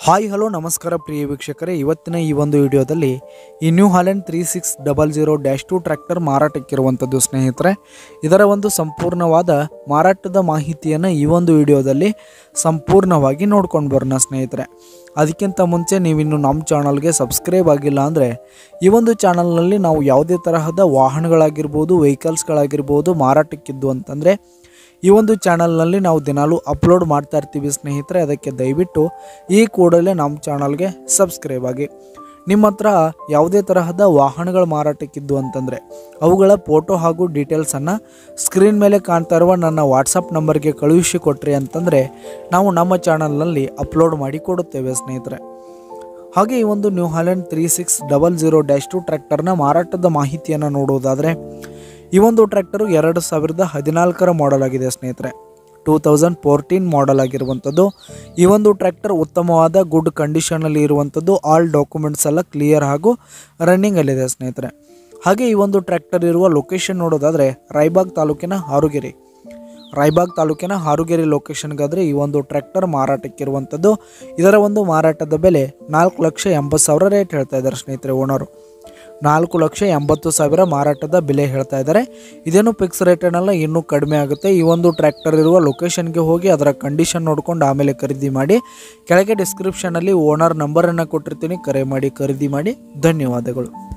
Hi hello ನಮಸ್ಕಾರ ಪ್ರಿಯ ವೀಕ್ಷಕರೇ, ಇವತ್ತಿನ ಈ ಒಂದು ವಿಡಿಯೋದಲ್ಲಿ ಈ ನ್ಯೂ ಹಾಲೆಂಡ್ 3600-2 ಟ್ರ್ಯಾಕ್ಟರ್ ಮಾರಾಟಕ್ಕಿರುವಂಥದ್ದು ಸ್ನೇಹಿತರೆ. ಇದರ ಒಂದು ಸಂಪೂರ್ಣವಾದ ಮಾರಾಟದ ಮಾಹಿತಿಯನ್ನು ಈ ಒಂದು ವಿಡಿಯೋದಲ್ಲಿ ಸಂಪೂರ್ಣವಾಗಿ ನೋಡ್ಕೊಂಡು ಬರೋಣ ಸ್ನೇಹಿತರೆ. ಅದಕ್ಕಿಂತ ಮುಂಚೆ ನೀವಿನ್ನು ನಮ್ಮ ಚಾನಲ್ಗೆ ಸಬ್ಸ್ಕ್ರೈಬ್ ಆಗಿಲ್ಲ ಅಂದರೆ ಈ ಒಂದು ಚಾನಲ್ನಲ್ಲಿ ನಾವು ಯಾವುದೇ ತರಹದ ವಾಹನಗಳಾಗಿರ್ಬೋದು, ವೆಹಿಕಲ್ಸ್ಗಳಾಗಿರ್ಬೋದು ಮಾರಾಟಕ್ಕಿದ್ದು ಅಂತಂದರೆ ಈ ಒಂದು ಚಾನಲ್ನಲ್ಲಿ ನಾವು ದಿನಾಲೂ ಅಪ್ಲೋಡ್ ಮಾಡ್ತಾ ಇರ್ತೀವಿ ಸ್ನೇಹಿತರೆ. ಅದಕ್ಕೆ ದಯವಿಟ್ಟು ಈ ಕೂಡಲೇ ನಮ್ಮ ಚಾನಲ್ಗೆ ಸಬ್ಸ್ಕ್ರೈಬ್ ಆಗಿ. ನಿಮ್ಮ ಹತ್ರ ಯಾವುದೇ ತರಹದ ವಾಹನಗಳ ಮಾರಾಟಕ್ಕಿದ್ದು ಅಂತಂದರೆ ಅವುಗಳ ಫೋಟೋ ಹಾಗೂ ಡೀಟೇಲ್ಸನ್ನು ಸ್ಕ್ರೀನ್ ಮೇಲೆ ಕಾಣ್ತಾ ಇರುವ ನನ್ನ ವಾಟ್ಸಪ್ ನಂಬರ್ಗೆ ಕಳುಹಿಸಿ ಕೊಟ್ರಿ ಅಂತಂದರೆ ನಾವು ನಮ್ಮ ಚಾನಲ್ನಲ್ಲಿ ಅಪ್ಲೋಡ್ ಮಾಡಿ ಕೊಡುತ್ತೇವೆ ಸ್ನೇಹಿತರೆ. ಹಾಗೆ ಈ ಒಂದು ನ್ಯೂ ಹಾಲೆಂಡ್ 3600-2 ಟ್ರ್ಯಾಕ್ಟರ್ನ ಮಾರಾಟದ ಮಾಹಿತಿಯನ್ನು ನೋಡುವುದಾದರೆ ಈ ಒಂದು ಟ್ರ್ಯಾಕ್ಟರು 2014 ಮಾಡೆಲ್ ಆಗಿದೆ ಸ್ನೇಹಿತರೆ. 2014 ಮಾಡೆಲ್ ಆಗಿರುವಂಥದ್ದು. ಈ ಒಂದು ಟ್ರ್ಯಾಕ್ಟರ್ ಉತ್ತಮವಾದ ಗುಡ್ ಕಂಡೀಷನಲ್ಲಿ ಇರುವಂಥದ್ದು. ಆಲ್ ಡಾಕ್ಯುಮೆಂಟ್ಸ್ ಎಲ್ಲ ಕ್ಲಿಯರ್ ಹಾಗೂ ರನ್ನಿಂಗಲ್ಲಿದೆ ಸ್ನೇಹಿತರೆ. ಹಾಗೆ ಈ ಒಂದು ಟ್ರ್ಯಾಕ್ಟರ್ ಇರುವ ಲೊಕೇಶನ್ ನೋಡೋದಾದರೆ ರಾಯಬಾಗ್ ತಾಲೂಕಿನ ಹಾರುಗೆರೆ ಲೊಕೇಶನ್ಗಾದರೆ ಈ ಒಂದು ಟ್ರ್ಯಾಕ್ಟರ್ ಮಾರಾಟಕ್ಕಿರುವಂಥದ್ದು. ಇದರ ಒಂದು ಮಾರಾಟದ ಬೆಲೆ 4,80,000 ರೇಟ್ ಹೇಳ್ತಾ ಇದ್ದಾರೆ ಸ್ನೇಹಿತರೆ. ಓನರು 4,80,000 ಮಾರಾಟದ ಬೆಲೆ ಹೇಳ್ತಾ ಇದ್ದಾರೆ. ಇದೇನು ಫಿಕ್ಸ್ ರೇಟ್ ಏನಲ್ಲ, ಇನ್ನೂ ಕಡಿಮೆ ಆಗುತ್ತೆ. ಈ ಒಂದು ಟ್ರ್ಯಾಕ್ಟರ್ ಇರುವ ಲೊಕೇಶನ್ಗೆ ಹೋಗಿ ಅದರ ಕಂಡೀಷನ್ ನೋಡ್ಕೊಂಡು ಆಮೇಲೆ ಖರೀದಿ ಮಾಡಿ. ಕೆಳಗೆ ಡಿಸ್ಕ್ರಿಪ್ಷನಲ್ಲಿ ಓನರ್ ನಂಬರನ್ನು ಕೊಟ್ಟಿರ್ತೀನಿ, ಕರೆ ಮಾಡಿ ಖರೀದಿ ಮಾಡಿ. ಧನ್ಯವಾದಗಳು.